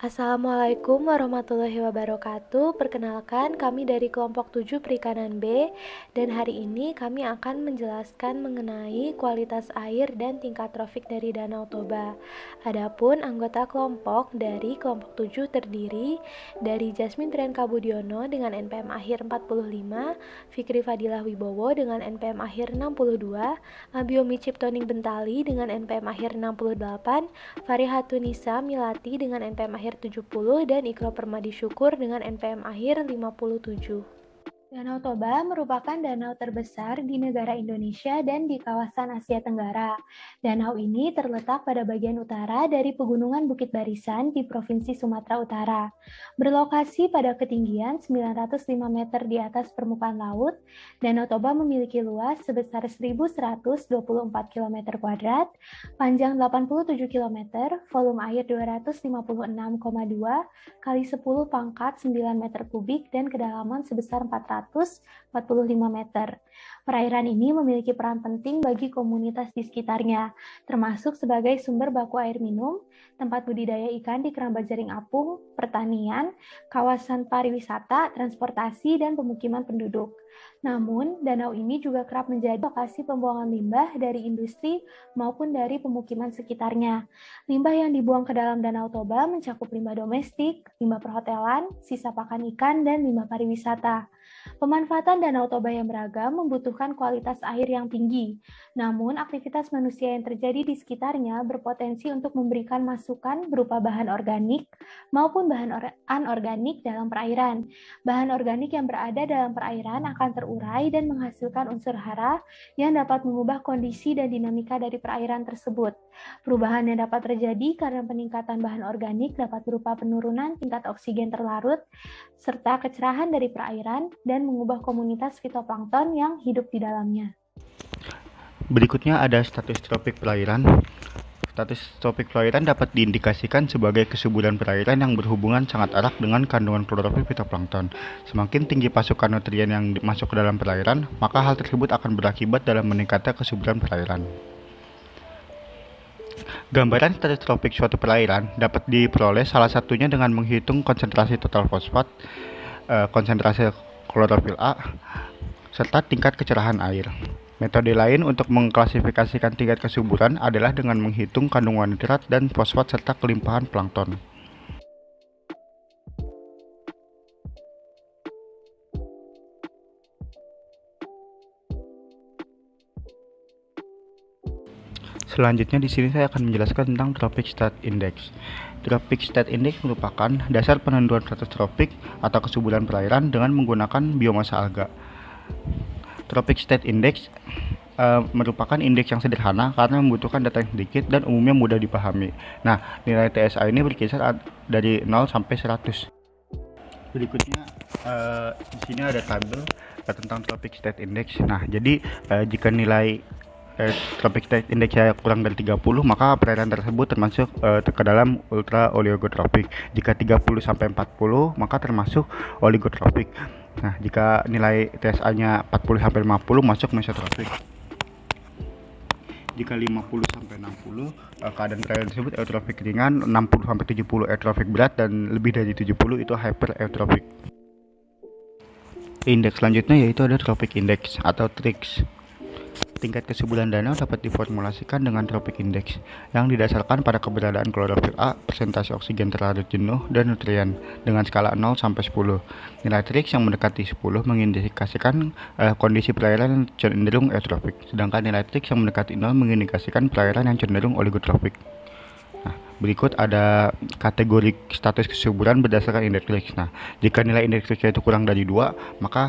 Assalamualaikum warahmatullahi wabarakatuh. Perkenalkan, kami dari kelompok 7 Perikanan B, dan hari ini kami akan menjelaskan mengenai kualitas air dan tingkat trofik dari Danau Toba. Adapun anggota kelompok dari kelompok 7 terdiri dari Jasmine Priyanka Budiono dengan NPM akhir 45, Fikri Fadilah Wibowo dengan NPM akhir 62, Abiomi Ciptoning Bentali dengan NPM akhir 68, Farihatunisa Milati dengan NPM akhir 70 dan Ikro Permadi Syukur dengan NPM akhir 57. Danau Toba merupakan danau terbesar di negara Indonesia dan di kawasan Asia Tenggara. Danau ini terletak pada bagian utara dari Pegunungan Bukit Barisan di Provinsi Sumatera Utara. Berlokasi pada ketinggian 905 meter di atas permukaan laut, Danau Toba memiliki luas sebesar 1.124 km², panjang 87 km, volume air 256,2 kali 10 pangkat 9 meter kubik, dan kedalaman sebesar 445 meter. Perairan ini memiliki peran penting bagi komunitas di sekitarnya, termasuk sebagai sumber baku air minum, tempat budidaya ikan di Keramba Jaring Apung, pertanian, kawasan pariwisata, transportasi, dan pemukiman penduduk. Namun, danau ini juga kerap menjadi lokasi pembuangan limbah dari industri maupun dari pemukiman sekitarnya. Limbah yang dibuang ke dalam Danau Toba mencakup limbah domestik, limbah perhotelan, sisa pakan ikan, dan limbah pariwisata. Pemanfaatan Danau Toba yang beragam membutuhkan kualitas air yang tinggi. Namun, aktivitas manusia yang terjadi di sekitarnya berpotensi untuk memberikan masukan berupa bahan organik maupun bahan anorganik dalam perairan. Bahan organik yang berada dalam perairan akan terurai dan menghasilkan unsur hara yang dapat mengubah kondisi dan dinamika dari perairan tersebut. Perubahan yang dapat terjadi karena peningkatan bahan organik dapat berupa penurunan tingkat oksigen terlarut, serta kecerahan dari perairan, dan mengubah komunitas fitoplankton yang hidup di dalamnya. Berikutnya ada status tropik perairan. Status tropik perairan dapat diindikasikan sebagai kesuburan perairan yang berhubungan sangat erat dengan kandungan klorofil fitoplankton. Semakin tinggi pasukan nutrien yang masuk ke dalam perairan, maka hal tersebut akan berakibat dalam meningkatnya kesuburan perairan. Gambaran status tropik suatu perairan dapat diperoleh salah satunya dengan menghitung konsentrasi total fosfat, konsentrasi klorofil A, serta tingkat kecerahan air. Metode lain untuk mengklasifikasikan tingkat kesuburan adalah dengan menghitung kandungan nitrat dan fosfat serta kelimpahan plankton. Selanjutnya di sini saya akan menjelaskan tentang Trophic State Index. Trophic State Index merupakan dasar penentuan status tropik atau kesuburan perairan dengan menggunakan biomasa alga. Trophic State Index merupakan indeks yang sederhana karena membutuhkan data yang sedikit dan umumnya mudah dipahami. Nah, nilai TSA ini berkisar dari 0 sampai 100. Berikutnya di sini ada tabel tentang Trophic State Index. Nah, jadi jika nilai Trophic State Index kurang dari 30, maka perairan tersebut termasuk ke dalam ultra oligotropik. Jika 30 sampai 40, maka termasuk oligotropik. Nah, jika nilai TSA-nya 40 sampai 50 masuk mesotropik. Jika 50 sampai 60, keadaan perairan tersebut eutrofik ringan, 60 sampai 70 eutrofik berat, dan lebih dari 70 itu hypereutrofik. Indeks selanjutnya yaitu ada Trophic Index atau TRIX. Tingkat kesuburan danau dapat diformulasikan dengan Trophic Index yang didasarkan pada keberadaan klorofil A, persentase oksigen terlarut jenuh, dan nutrien dengan skala 0 sampai 10. Nilai TRIX yang mendekati 10 mengindikasikan kondisi perairan yang cenderung eutrofik, sedangkan nilai TRIX yang mendekati 0 mengindikasikan perairan yang cenderung oligotropik. Nah, berikut ada kategori status kesuburan berdasarkan indeks TRIX. Nah, jika nilai indeks TRIX itu kurang dari 2, maka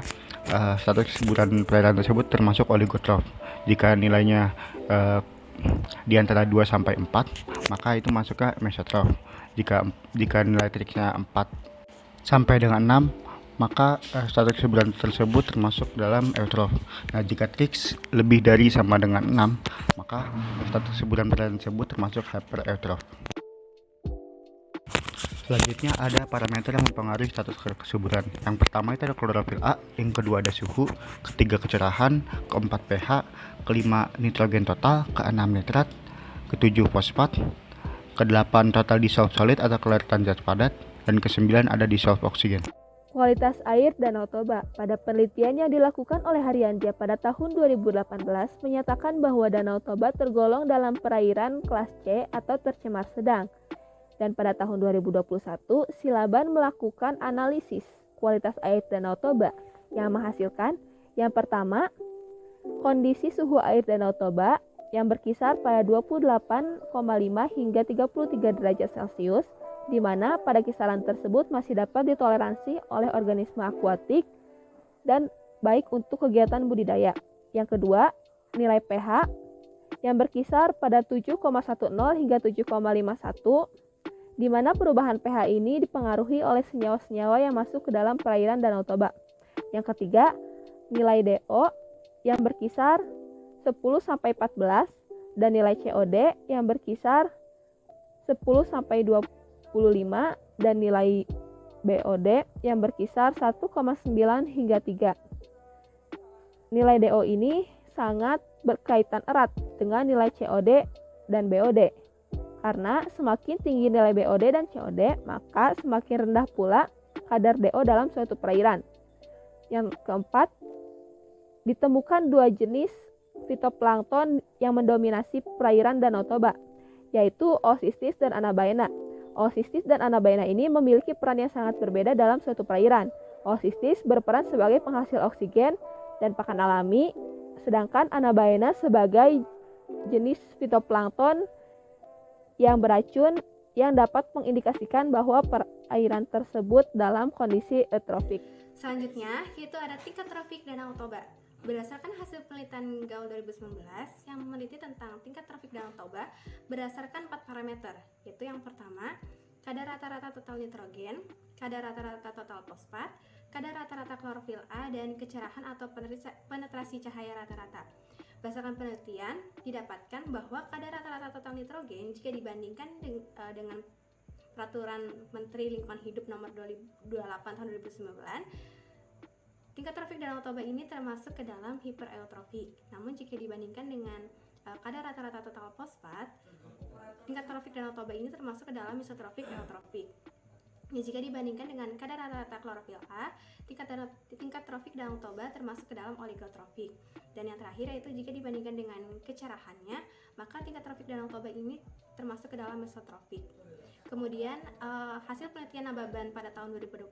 status kesuburan perairan tersebut termasuk oligotrof. Jika nilainya di antara 2 sampai 4, maka itu masuk ke mesotrof. Jika nilai TRIX-nya 4 sampai dengan 6, maka status kesuburan tersebut termasuk dalam eutrof. Nah, jika TRIX lebih dari sama dengan 6, maka status kesuburan perairan tersebut termasuk hypereutrof. Selanjutnya ada parameter yang mempengaruhi status kesuburan. Yang pertama itu ada klorofil A, yang kedua ada suhu, ketiga kecerahan, keempat pH, kelima nitrogen total, keenam nitrat, ketujuh fosfat, Ke-8 total dissolved solid atau kelaritan zat padat, dan ke-9 ada dissolved oksigen. Kualitas air Danau Toba pada penelitian yang dilakukan oleh Haryantia pada tahun 2018 menyatakan bahwa Danau Toba tergolong dalam perairan kelas C atau tercemar sedang. Dan pada tahun 2021, Silaban melakukan analisis kualitas air Danau Toba yang menghasilkan yang pertama, kondisi suhu air Danau Toba yang berkisar pada 28,5 hingga 33 derajat Celcius, di mana pada kisaran tersebut masih dapat ditoleransi oleh organisme akuatik dan baik untuk kegiatan budidaya. Yang kedua, nilai pH yang berkisar pada 7,10 hingga 7,51, di mana perubahan pH ini dipengaruhi oleh senyawa-senyawa yang masuk ke dalam perairan Danau Toba. Yang ketiga, nilai DO yang berkisar 10-14 dan nilai COD yang berkisar 10-25 dan nilai BOD yang berkisar 1,9 hingga 3. Nilai DO ini sangat berkaitan erat dengan nilai COD dan BOD. Karena semakin tinggi nilai BOD dan COD, maka semakin rendah pula kadar DO dalam suatu perairan. Yang keempat, ditemukan dua jenis fitoplankton yang mendominasi perairan Danau Toba, yaitu Oocystis dan Anabaena. Oocystis dan Anabaena ini memiliki peran yang sangat berbeda dalam suatu perairan. Oocystis berperan sebagai penghasil oksigen dan pakan alami, sedangkan Anabaena sebagai jenis fitoplankton yang beracun yang dapat mengindikasikan bahwa perairan tersebut dalam kondisi eutrofik. Selanjutnya, yaitu ada tingkat trofik Danau Toba. Berdasarkan hasil penelitian Gaul 2019 yang meneliti tentang tingkat trofik Danau Toba berdasarkan 4 parameter, yaitu yang pertama, kadar rata-rata total nitrogen, kadar rata-rata total fosfat, kadar rata-rata klorofil A, dan kecerahan atau penetrasi cahaya rata-rata. Berdasarkan penelitian, didapatkan bahwa kadar rata-rata total nitrogen jika dibandingkan dengan Peraturan Menteri Lingkungan Hidup Nomor 28 Tahun 2019, tingkat trofik Danau Toba ini termasuk ke dalam hipereutropik. Namun jika dibandingkan dengan kadar rata-rata total fosfat, tingkat trofik Danau Toba ini termasuk ke dalam isotrofik eutrofik. Jika dibandingkan dengan kadar rata-rata klorofil A, tingkat trofik Danau Toba termasuk ke dalam oligotrofik. Dan yang terakhir yaitu jika dibandingkan dengan kecerahannya, maka tingkat trofik Danau Toba ini termasuk ke dalam mesotrofik. Kemudian hasil penelitian Nababan pada tahun 2020,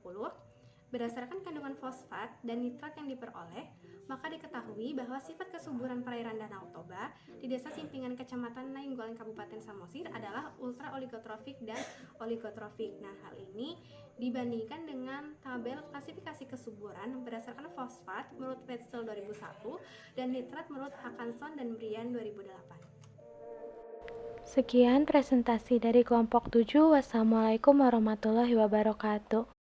berdasarkan kandungan fosfat dan nitrat yang diperoleh, maka diketahui bahwa sifat kesuburan perairan Danau Toba di Desa Simpingan Kecamatan Nainggolan Kabupaten Samosir adalah ultra oligotrofik dan oligotrofik. Nah, hal ini dibandingkan dengan tabel klasifikasi kesuburan berdasarkan fosfat menurut Wetzel 2001 dan nitrat menurut Hakanson dan Brian 2008. Sekian presentasi dari kelompok 7. Wassalamualaikum warahmatullahi wabarakatuh.